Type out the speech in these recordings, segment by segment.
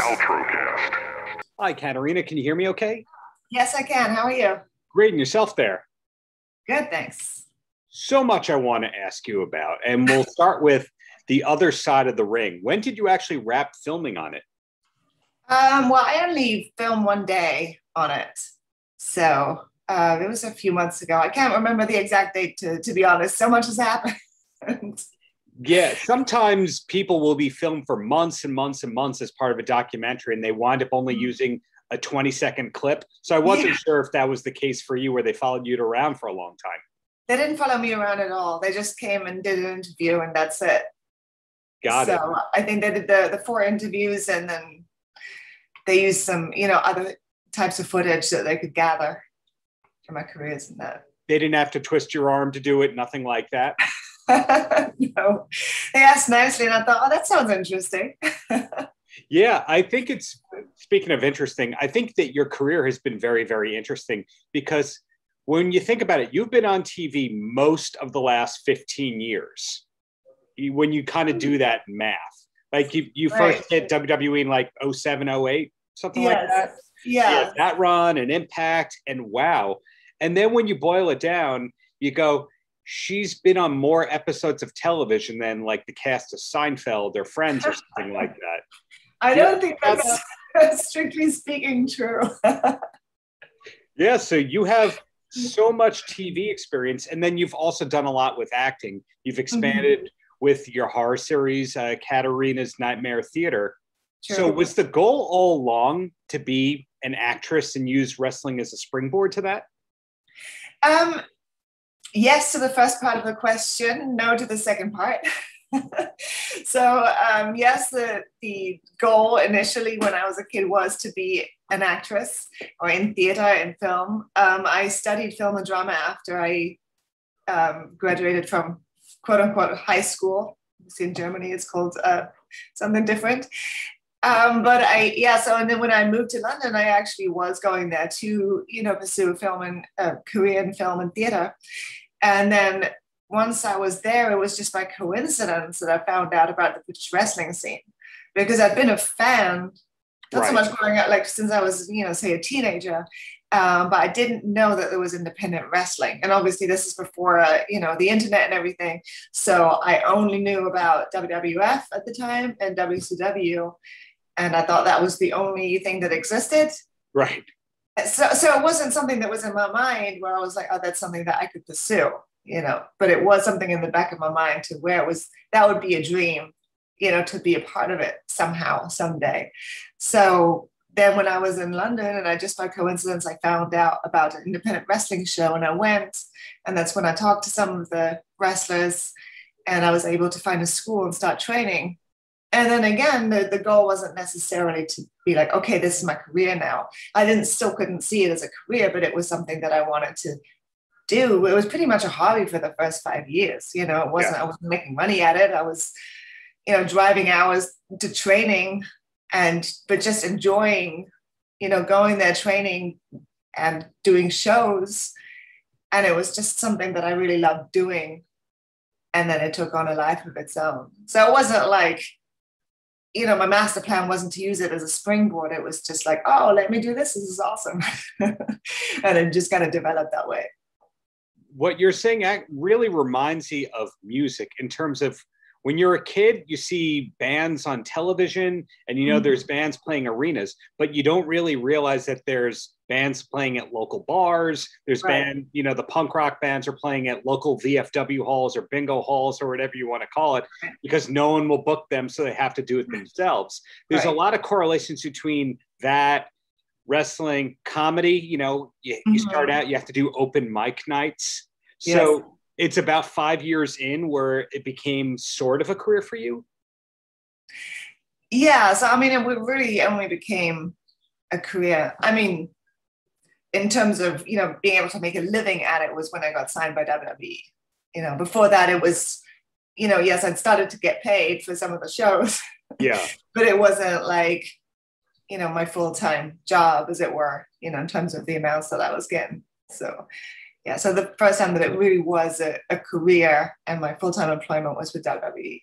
Paltrocast. Hi, Katarina. Can you hear me okay? Yes, I can. How are you? Great. And yourself there? Good, thanks. So much I want to ask you about. And we'll start with the other side of the ring. When did you actually wrap filming on it? Well, I only filmed one day on it. So it was a few months ago. I can't remember the exact date, to be honest. So much has happened. Yeah, sometimes people will be filmed for months and months and months as part of a documentary, and they wind up only using a 20-second clip. So I wasn't sure if that was the case for you, where they followed you around for a long time. They didn't follow me around at all. They just came and did an interview, and that's it. Got it. So I think they did the 4 interviews, and then they used some, other types of footage that they could gather from my careers and that. They didn't have to twist your arm to do it, nothing like that? No. They asked nicely, and I thought, oh, that sounds interesting. Yeah, I think it's, speaking of interesting, I think that your career has been very, very interesting, because when you think about it, you've been on TV most of the last 15 years. When you kind of do that math, like you first hit WWE in like 07, 08, something like that. Yeah. That run and Impact and wow. And then when you boil it down, you go, she's been on more episodes of television than like the cast of Seinfeld or Friends or something like that. I don't think that's strictly speaking true. Yeah, so you have so much TV experience, and then you've also done a lot with acting. You've expanded with your horror series, Katarina's Nightmare Theater. True. So was the goal all along to be an actress and use wrestling as a springboard to that? Yes to the first part of the question, no to the second part. So yes, the goal initially when I was a kid was to be an actress or in theater and film. I studied film and drama after I graduated from quote unquote high school. In Germany it's called something different. So and then when I moved to London, I actually was going there to, pursue film and career in film and theater. And then once I was there, it was just by coincidence that I found out about the British wrestling scene, because I'd been a fan, not so much growing up, like since I was, say a teenager, but I didn't know that there was independent wrestling. And obviously this is before, the internet and everything. So I only knew about WWF at the time and WCW. And I thought that was the only thing that existed. Right. So it wasn't something that was in my mind where I was like, oh, that's something that I could pursue, but it was something in the back of my mind to where it was, that would be a dream, to be a part of it somehow, someday. So then when I was in London, and I just by coincidence, I found out about an independent wrestling show, and I went, and that's when I talked to some of the wrestlers, and I was able to find a school and start training. And then again, the goal wasn't necessarily to be like, okay, this is my career now. I still couldn't see it as a career, but it was something that I wanted to do. It was pretty much a hobby for the first 5 years. I wasn't making money at it. I was, driving hours to training but just enjoying, going there, training and doing shows. And it was just something that I really loved doing. And then it took on a life of its own. So it wasn't like, my master plan wasn't to use it as a springboard. It was just like, oh, let me do this. This is awesome. And it just kind of developed that way. What you're saying really reminds me of music in terms of when you're a kid, you see bands on television and, there's bands playing arenas, but you don't really realize that there's bands playing at local bars. There's the punk rock bands are playing at local VFW halls or bingo halls or whatever you want to call it, because no one will book them. So they have to do it themselves. There's a lot of correlations between that, wrestling, comedy. You start out, you have to do open mic nights. So it's about 5 years in where it became sort of a career for you. Yeah. So, it really only became a career. In terms of, being able to make a living at it was when I got signed by WWE. Before that it was, yes, I'd started to get paid for some of the shows. Yeah. But it wasn't like, my full-time job, as it were, in terms of the amounts that I was getting. So, yeah. So the first time that it really was a career and my full-time employment was with WWE.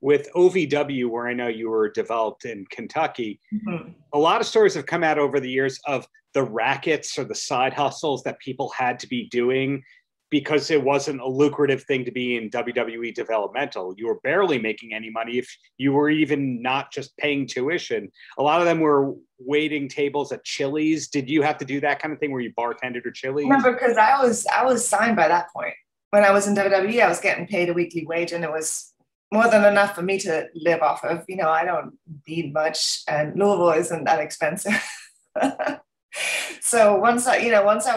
with OVW, where I know you were developed in Kentucky, Mm-hmm. a lot of stories have come out over the years of the rackets or the side hustles that people had to be doing because it wasn't a lucrative thing to be in WWE developmental. You were barely making any money if you were even not just paying tuition. A lot of them were waiting tables at Chili's. Did you have to do that kind of thing where you bartended or Chili's? No, because I was signed by that point. When I was in WWE, I was getting paid a weekly wage, and it was more than enough for me to live off of. You know, I don't need much, and Louisville isn't that expensive. So once I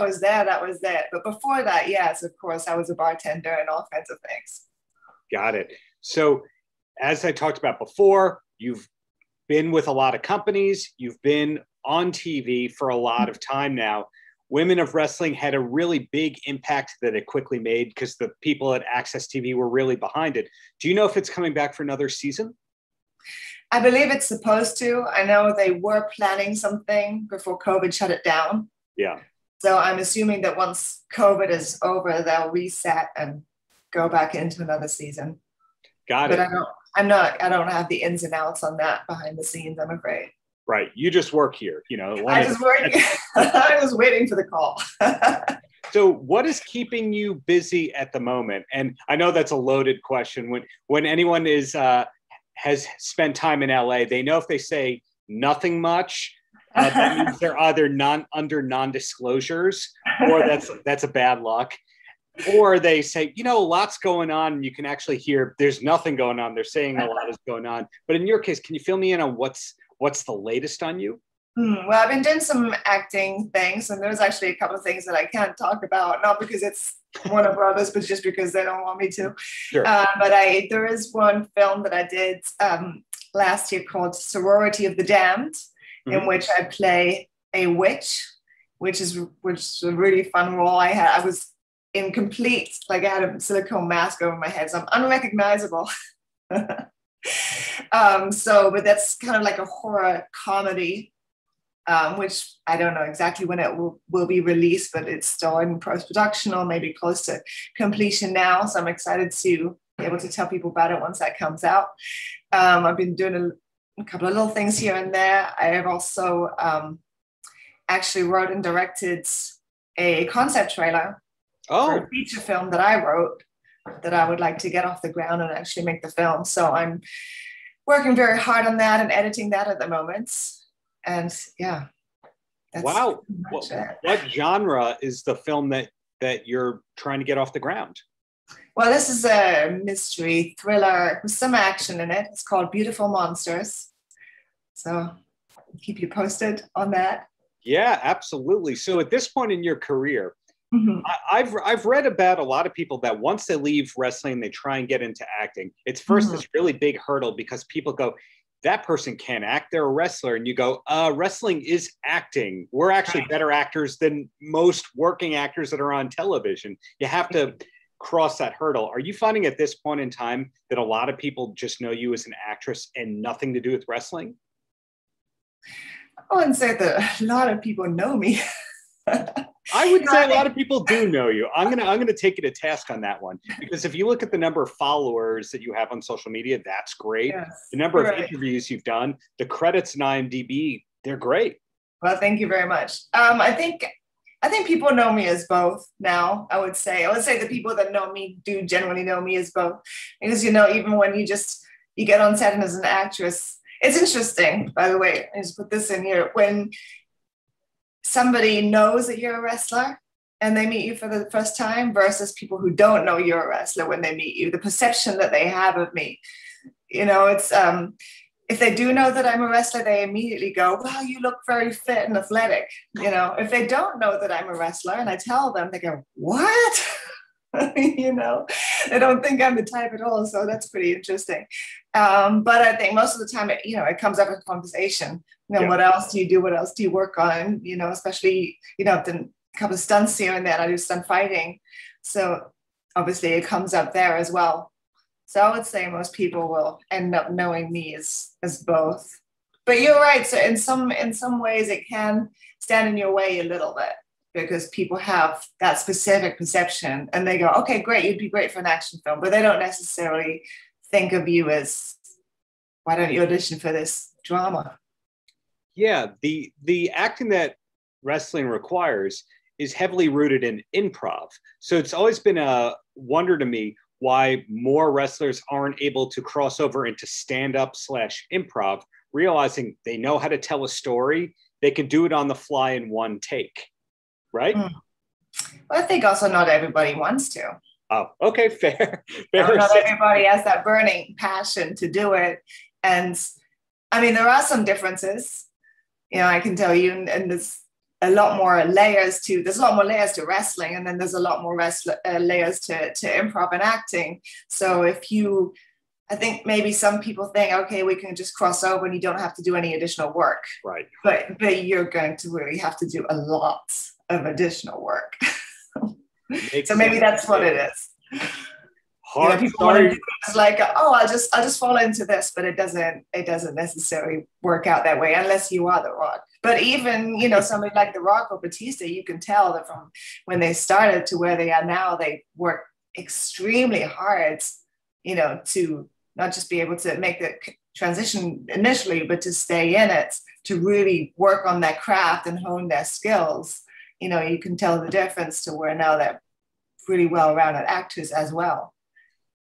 was there, that was that. But before that, yes, of course, I was a bartender and all kinds of things. Got it. So as I talked about before, you've been with a lot of companies. You've been on TV for a lot of time now. Women of Wrestling had a really big impact that it quickly made because the people at Access TV were really behind it. Do you know if it's coming back for another season? I believe it's supposed to. I know they were planning something before COVID shut it down. Yeah. So I'm assuming that once COVID is over, they'll reset and go back into another season. Got it. But I don't have the ins and outs on that behind the scenes, I'm afraid. Right. You just work here, you know. I just work. I was waiting for the call. So what is keeping you busy at the moment? And I know that's a loaded question. When anyone has spent time in LA, they know if they say nothing much, that means they're either under non-disclosures, or that's a bad luck. Or they say, you know, a lot's going on, and you can actually hear there's nothing going on. They're saying a lot is going on. But in your case, can you fill me in on what's the latest on you? Well, I've been doing some acting things, and there's actually a couple of things that I can't talk about, not because it's Warner Brothers, but just because they don't want me to. Sure. But there is one film that I did last year called Sorority of the Damned, mm-hmm. in which I play a witch, which is a really fun role. I was in complete, like I had a silicone mask over my head, so I'm unrecognizable. But that's kind of like a horror comedy, which I don't know exactly when it will be released, but it's still in post-production or maybe close to completion now. So I'm excited to be able to tell people about it once that comes out. I've been doing a couple of little things here and there. I have also actually wrote and directed a concept trailer for a feature film that I wrote that I would like to get off the ground and actually make the film. So I'm working very hard on that and editing that at the moment. And yeah. Wow. What genre is the film that you're trying to get off the ground? Well, this is a mystery thriller with some action in it. It's called Beautiful Monsters. So I'll keep you posted on that. Yeah, absolutely. So at this point in your career, mm-hmm. I've read about a lot of people that once they leave wrestling, they try and get into acting. It's first mm-hmm. this really big hurdle because people go, that person can't act, they're a wrestler. And you go, wrestling is acting. We're actually better actors than most working actors that are on television. You have to cross that hurdle. Are you finding at this point in time that a lot of people just know you as an actress and nothing to do with wrestling? I wouldn't say that a lot of people know me. I would say a lot of people do know you. I'm gonna take you to task on that one, because if you look at the number of followers that you have on social media, that's great. Yes, the number of interviews you've done, the credits in IMDb, they're great. Well, thank you very much. I think people know me as both now. I would say the people that know me do generally know me as both, because even when you get on set and as an actress, it's interesting. By the way, I just put this in here when somebody knows that you're a wrestler and they meet you for the first time versus people who don't know you're a wrestler when they meet you, the perception that they have of me, it's, if they do know that I'm a wrestler, they immediately go, well, you look very fit and athletic. If they don't know that I'm a wrestler and I tell them, they go, what? They don't think I'm the type at all. So that's pretty interesting. But I think most of the time, it comes up in conversation. What else do you do? What else do you work on? Especially, I've done a couple of stunts here and there. I do stunt fighting. So obviously it comes up there as well. So I would say most people will end up knowing me as both. But you're right. So in some ways it can stand in your way a little bit, because people have that specific perception and they go, okay, great, you'd be great for an action film, but they don't necessarily think of you as, why don't you audition for this drama? Yeah, the acting that wrestling requires is heavily rooted in improv. So it's always been a wonder to me why more wrestlers aren't able to cross over into stand-up / improv, realizing they know how to tell a story. They can do it on the fly in one take, right? Well, I think also not everybody wants to. Oh, okay, fair. Not everybody has that burning passion to do it. And I mean, there are some differences, I can tell you, and there's a lot more layers to wrestling, and then there's a lot more layers to improv and acting. So I think maybe some people think, okay, we can just cross over and you don't have to do any additional work. Right. But you're going to really have to do a lot of additional work. So maybe that's what it is. Hard. People want to do it. It's like, oh, I'll just fall into this, but it doesn't necessarily work out that way unless you are The Rock. But even, somebody like The Rock or Batista, you can tell that from when they started to where they are now, they work extremely hard, to not just be able to make the transition initially, but to stay in it, to really work on their craft and hone their skills. You can tell the difference to where now they're really well-rounded actors as well.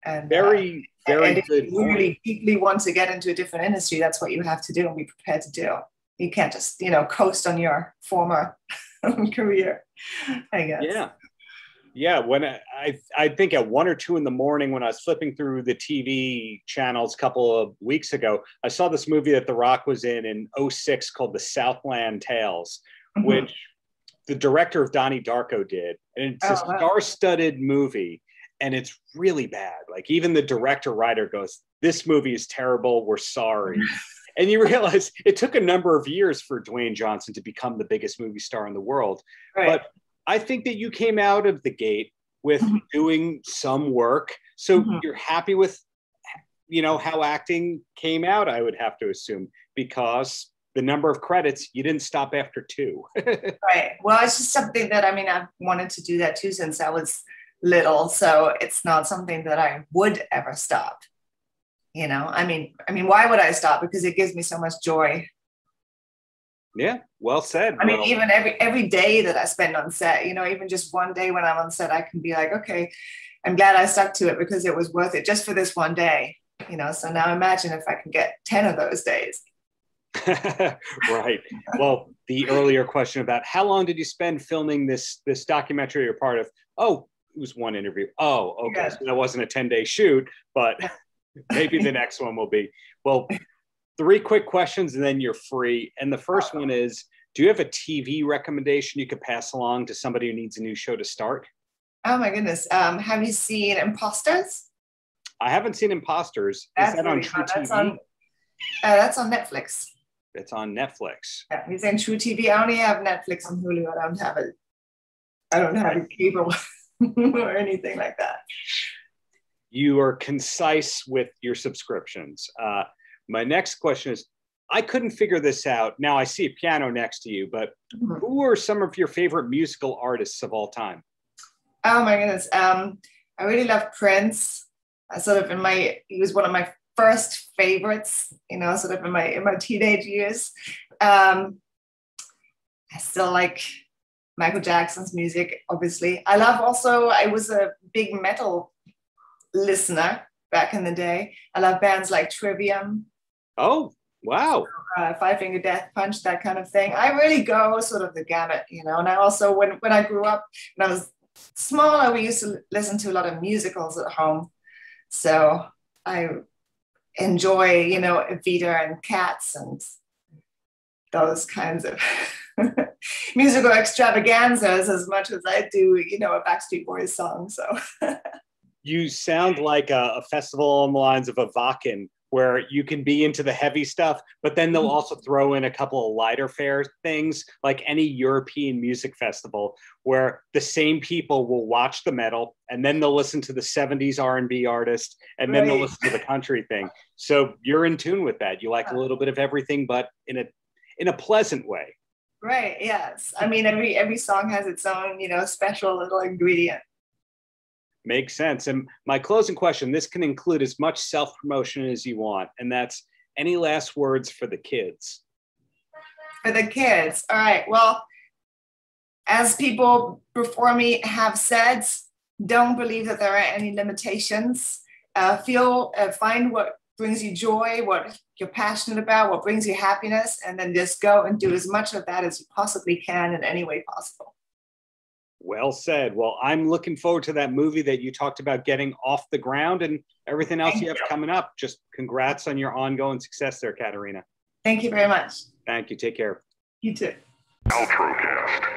And very and good. If you really deeply want to get into a different industry, that's what you have to do and be prepared to do. You can't just, coast on your former career, I guess. Yeah. Yeah. When I think at 1 or 2 in the morning, when I was flipping through the TV channels a couple of weeks ago, I saw this movie that The Rock was in 2006 called The Southland Tales, Mm-hmm. which the director of Donnie Darko did. And it's a star-studded movie. And it's really bad. Like even the director writer goes, this movie is terrible. We're sorry. And you realize it took a number of years for Dwayne Johnson to become the biggest movie star in the world. Right. But I think that you came out of the gate with mm-hmm. doing some work. So mm-hmm. you're happy with, how acting came out, I would have to assume, because the number of credits, you didn't stop after 2. Right. Well, it's just something that, I've wanted to do that too since I was little, so it's not something that I would ever stop. I mean, why would I stop? Because it gives me so much joy. Yeah, well said. Even every day that I spend on set, even just one day when I'm on set, I can be like, okay, I'm glad I stuck to it because it was worth it just for this one day. So now imagine if I can get 10 of those days. Right. Well, the earlier question about how long did you spend filming this documentary you're part of? Oh, it was one interview. Oh, okay. Yeah. So that wasn't a 10-day shoot, but maybe the next one will be. Well, 3 quick questions and then you're free. And the first one is, do you have a TV recommendation you could pass along to somebody who needs a new show to start? Oh my goodness. Have you seen Imposters? I haven't seen Imposters. Is that on True TV? That's on Netflix. It's on Netflix. Yeah, he's in True TV. I only have Netflix and Hulu. I don't have a cable or anything like that. You are concise with your subscriptions. My next question is, I couldn't figure this out. Now I see a piano next to you, but mm-hmm. who are some of your favorite musical artists of all time? Oh my goodness. I really love Prince. He was one of my first favorites, sort of in my teenage years. I still like Michael Jackson's music, obviously. I was a big metal listener back in the day. I love bands like Trivium. Oh, wow. Five Finger Death Punch, that kind of thing. I really go sort of the gamut, And I also, when I grew up, when I was smaller, we used to listen to a lot of musicals at home. So I enjoy, Evita and Cats and those kinds of musical extravaganzas as much as I do, a Backstreet Boys song. So you sound like a festival on the lines of a Vakken, where you can be into the heavy stuff, but then they'll also throw in a couple of lighter fare things, like any European music festival, where the same people will watch the metal and then they'll listen to the 70s R&B artist and then they'll listen to the country thing. So you're in tune with that. You like a little bit of everything, but in a pleasant way. Right. Yes. Every song has its own, special little ingredient. Makes sense. And my closing question, this can include as much self-promotion as you want, and that's any last words for the kids? For the kids. All right. Well, as people before me have said, don't believe that there are any limitations. Find what brings you joy, what you're passionate about, what brings you happiness, and then just go and do as much of that as you possibly can in any way possible. Well said. Well, I'm looking forward to that movie that you talked about getting off the ground and everything else you have coming up. Just congrats on your ongoing success there, Katarina. Thank you very much. Thank you. Take care. You too. Paltrocast.